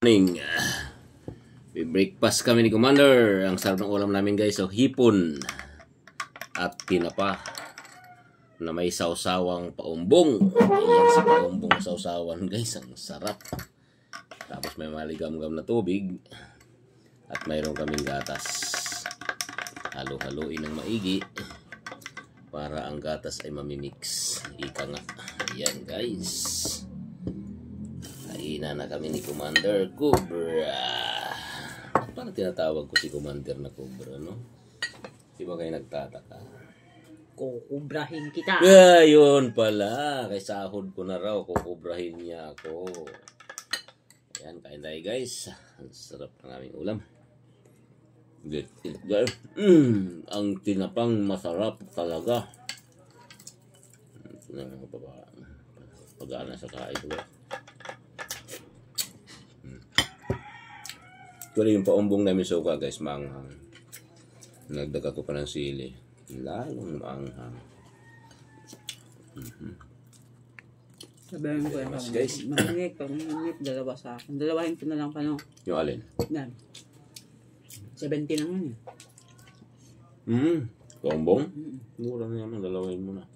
Morning. May breakfast kami ni Commander. Ang sarap ng ulam namin guys. So hipon at tinapa na may sausawang paumbong. Ayan sa paumbong sausawan guys. Ang sarap. Tapos may maligam-gam na tubig. At mayroon kaming gatas. Halo-haloin ng maigi para ang gatas ay mamimix. Ika nga. Ayan guys. Kaina na kami ni Commander Cobra. Parang tinatawag ko si Commander na Cobra, no? Di ba kayo nagtataka? Kukubrahin kita. Yun pala. Kay sahod ko na raw. Kukubrahin niya ako. Ayan, kain tayo guys. Ang sarap ng aming ulam. Get it guys. Ang tinapang masarap talaga. Pag-aana sa kain ko. Ito yung paumbong namin suka guys, maanghang. Nagdaga ko pa ng sili. Lalong maanghang. Sabihin ko yan Mas guys. Mahinig, pag mahinig, dalawa sa akin. Dalawahin ko na lang pa, no? Yung alin? Yan. 70 lang yun Paumbong? Mura na naman, dalawahin mo na.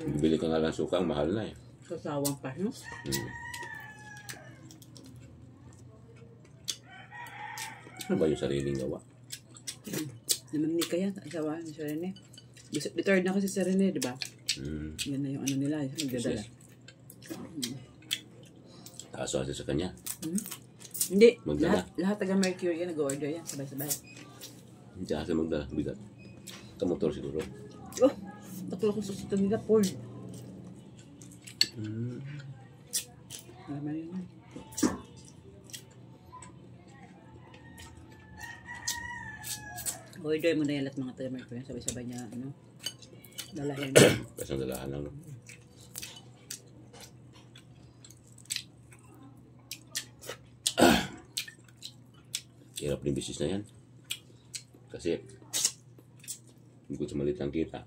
Bibili ka nga lang suka, ang mahal na eh. Sasawang pa, no? Ano ba yung sariling gawa? Naman ni kaya, asawa ni Sir Rene. Retired na kasi si Sir Rene, di ba? Yan na yung ano nila, yung nagdadala. Kaso kasi sa kanya. Hindi, Magdala. lahat taga Mercury yan, nag-order yan, sabay-sabay. Hindi kasi magdala, bigat. Kamotor siguro. Oh, taklo ko sa sito nila, Ford. Naman yun. Order mo na yan lahat mga taga Mercury, sabay-sabay niya, ano, dalahin. Kasi ang dalahan lang. No? Hirap din business na yan. Kasi hindi ko sa maliit lang kita.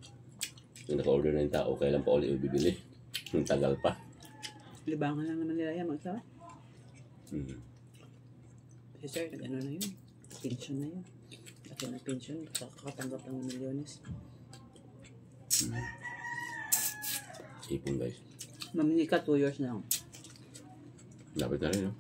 Yung naka-order na yung tao, kailan pa ulit bibili. Yung tagal pa. Libangan lang naman nila yan, magsawa. Si Sir, nag-ano na yun. Pension na yun. Laki ng pension, kakatanggap ng milyones. Ipon guys. Mamini ka, 2 years na lang. Lapit na rin, no?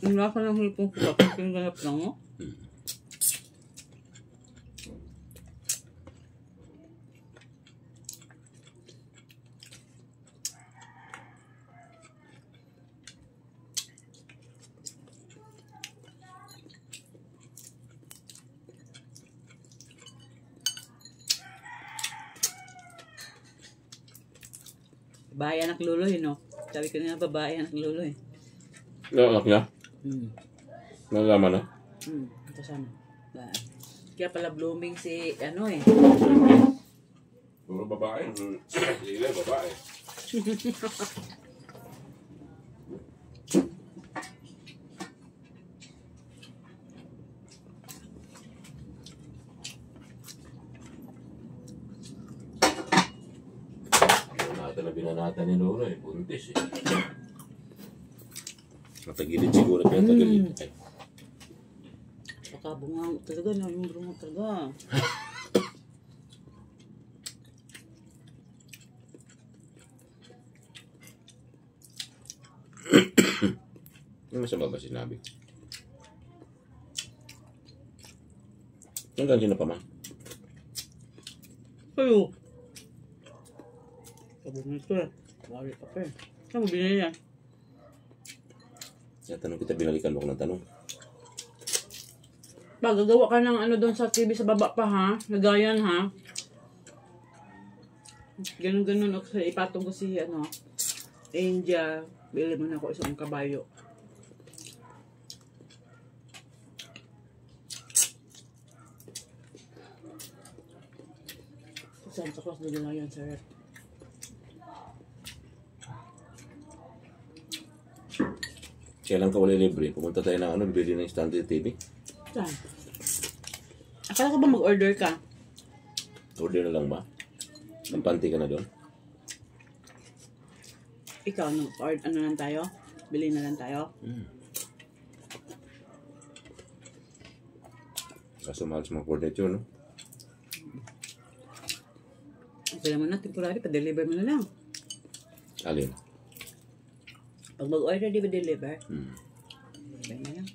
Ang lasa ng hipong ko, kapag ganap lang, no? Babae anak luloy, no? Sabi ko nga, babae anak luloy. No, anak niya? Nalaman na? Kasama. Kaya pala blooming si, ano eh. Puro babae. Sila, babae. Na binanata ni Lolo eh, buntis eh. Matagilid siguro, pinatagilid. Baka bunga talaga, no? Yung bunga talaga. Ano masama ba sinabi? Hanggang sino pa man? Kayo. Sabong ito eh. Wari pa pa eh. Saan mo binili yan? Kaya tanong kita, binalikan mo ko ng tanong. Gagawa ka ng ano doon sa TV sa baba pa ha? Nagayan ha? Ganun-ganun ako. Ipatong ko si ano, Angel. Bili mo na ako isang kabayo. Santa Claus na ginayan sa rep. Kailan ka wala libre? Pumunta tayo ng bibili ng standard TV. Saan? Akala ko ba mag-order ka? Order na lang ba? Kampante ka na doon? Ikaw, ano lang tayo? Bili na lang tayo? Kaso mahal sa mga furniture, no? Kaya mo na, temporary, pa-deliver mo na lang. Alin? Pag mag-order, di ba deliver? Deliver na lang.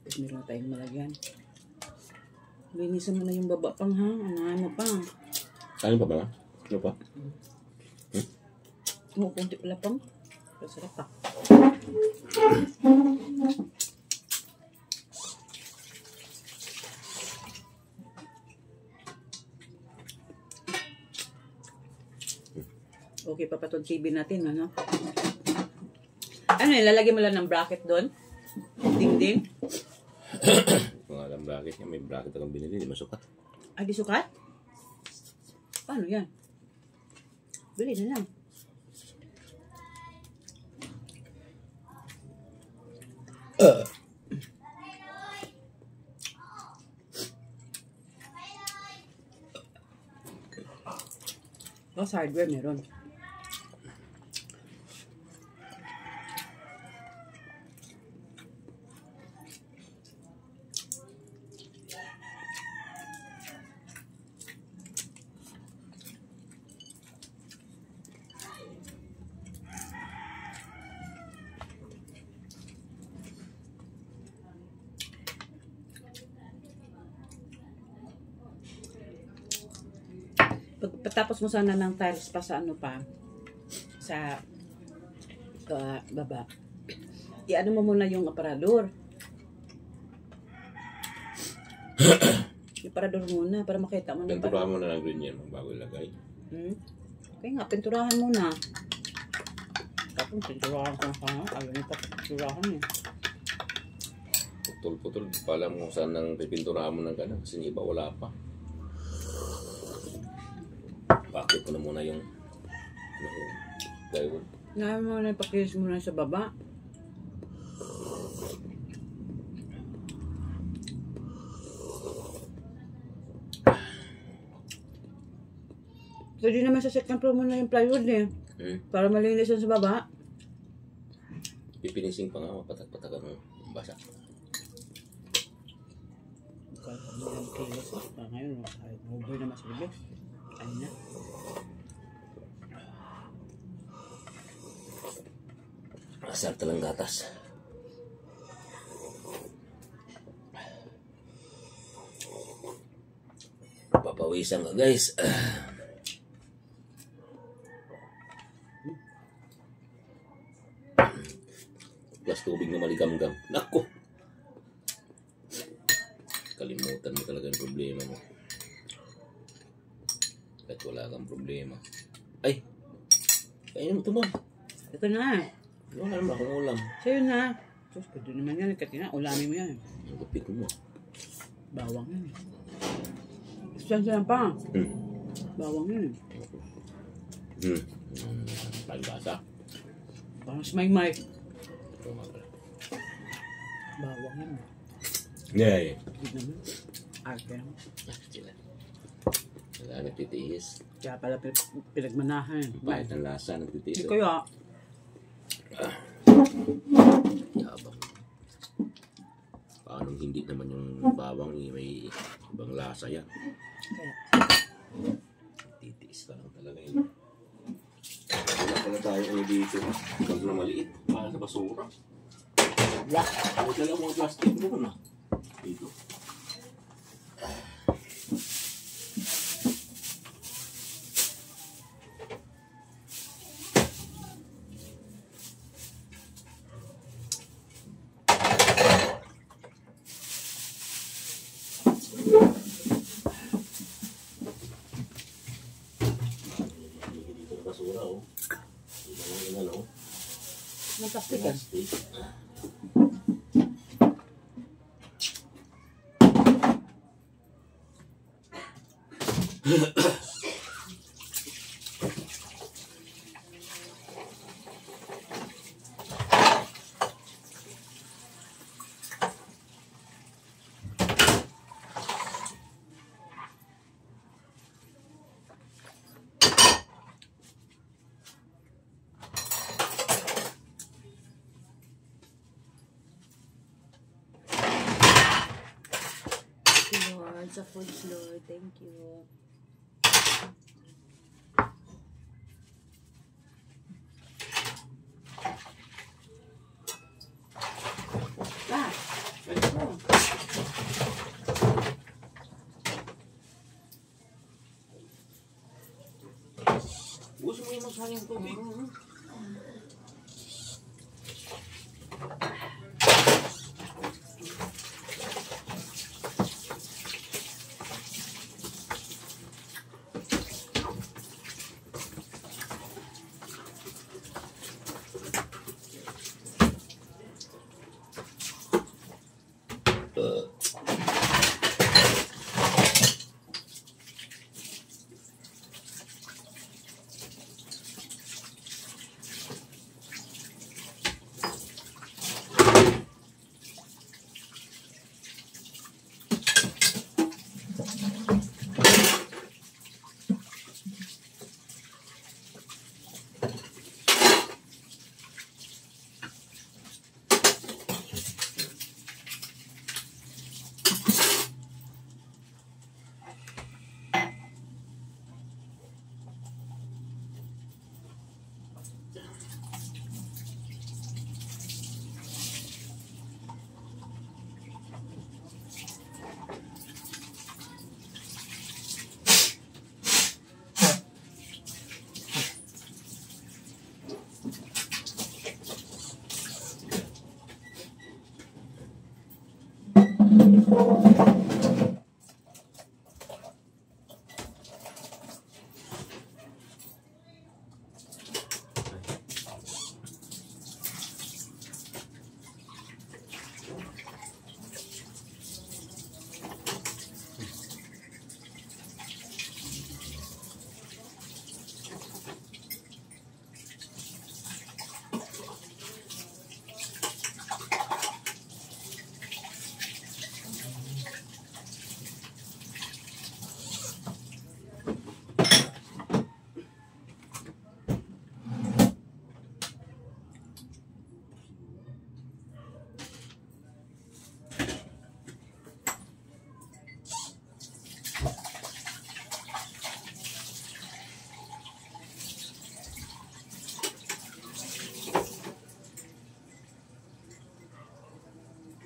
Tapos meron tayong malagyan. Linisan mo na yung baba pang ha. Ano pa? Ano pa ba? Ano pa? Kunti pala pang. Pero sarap pa. Okay pa itong TV natin, ano? Ano yun, lalagyan mo lang ng bracket doon? Ding-ding? Kung alam bracket niya, may bracket akong binili, di masukat. Ay, di sukat? Paano yan? Bili na lang. Sa hardware meron. Pagkatapos mo sana ng tiles pa sa ano pa, sa baba, i-ano mo muna yung aparador. Yung aparador muna para makita mo. Pinturahan mo na ng green yan bago ilagay. Okay nga, pinturahan muna. Tapos pinturahan ko na ayaw mo pa pinturahan eh. Putol-putol, di pa alam kung saan nang pipinturahan mo ng gano'n kasi yung iba wala pa. Bakit ko na muna yung plywood. Ngayon mo na ipakilis muna sa baba. So di naman sa second floor mo na yung plywood eh. Para malinis sa baba. Pipinising pa nga, patak-patakan mo yung basa. Ngayon, over na mas bilis. Ano na? Asar talang gatas. Papawisan ka guys. Plus tubig na maligamgam. Nako! Kalimutan mo talaga yung problema mo. Kahit wala kang problema. Ay! Kainin mo ito mo. Ito na. Wala naman akong ulam. Sa'yo na. Sus, pwede naman yan. Katina, ulamin mo yan. Ang gupit mo. Bawang yan. Saan pa? Bawang yan. Palibasa. Parang smay-may. Bawang yan. Yeah. Hindi naman. Arte naman. Wala nagtitiis. Kaya pala pinagmanahan. Pahit ng lasa, nagtitiis. Hindi kaya. Yabang. Paano hindi naman yung bawang may ibang lasa yan. Kaya. Titiis ka lang talaga yun. Wala pala tayo dito. Huwag na maliit. Para sa basura. Wala. Huwag na lang mga plastic mo na. Dito. Basura oh. Ano? May plastic yan. salamat sa foods, Lord. Thank you. Ah, ito. Gusto mo yung masayang tubig?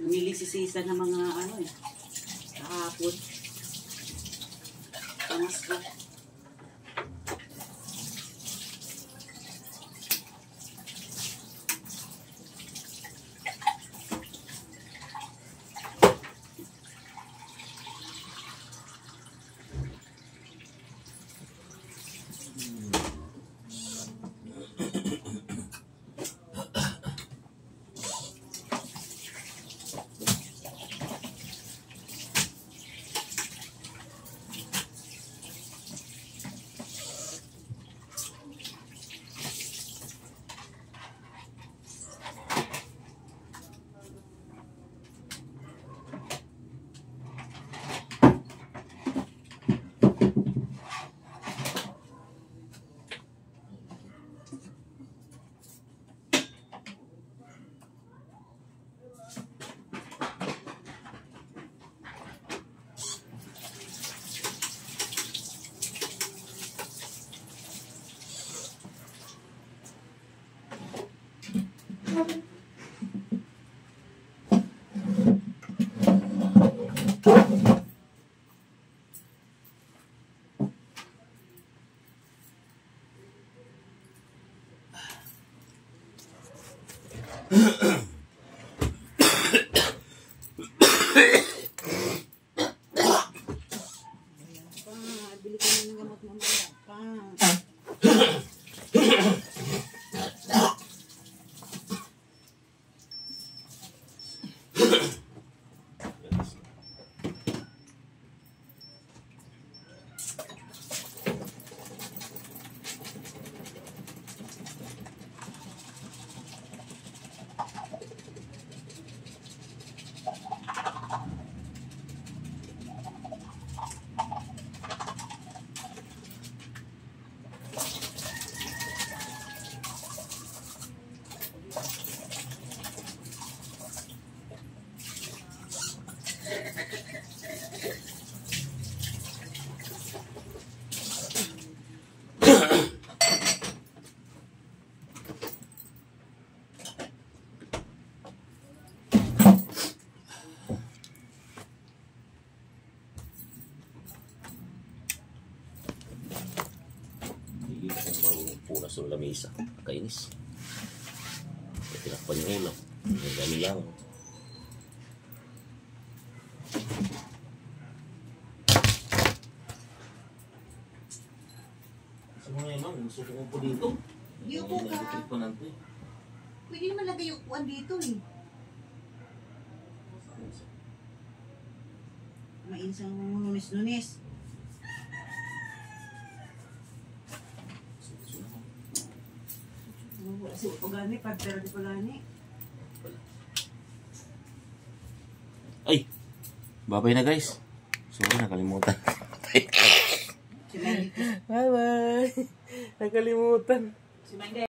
Nilisisisa ng mga ano eh. Kahapon. Tamas ko. Bili ko na ng gamot mamaya pa. Punas sa lamesa. Kainis. Tinakpan yung ulam. Ang dami lang. Sa mga yan, gusto ko po dito. Di upo ka. Pwede naman lagay yung upuan dito eh. Mainsang nunis-nunis. Kasi upagani, pagpera di pagani. Ay! Babay na guys. Sorry, nakalimutan. Bye-bye. Nakalimutan.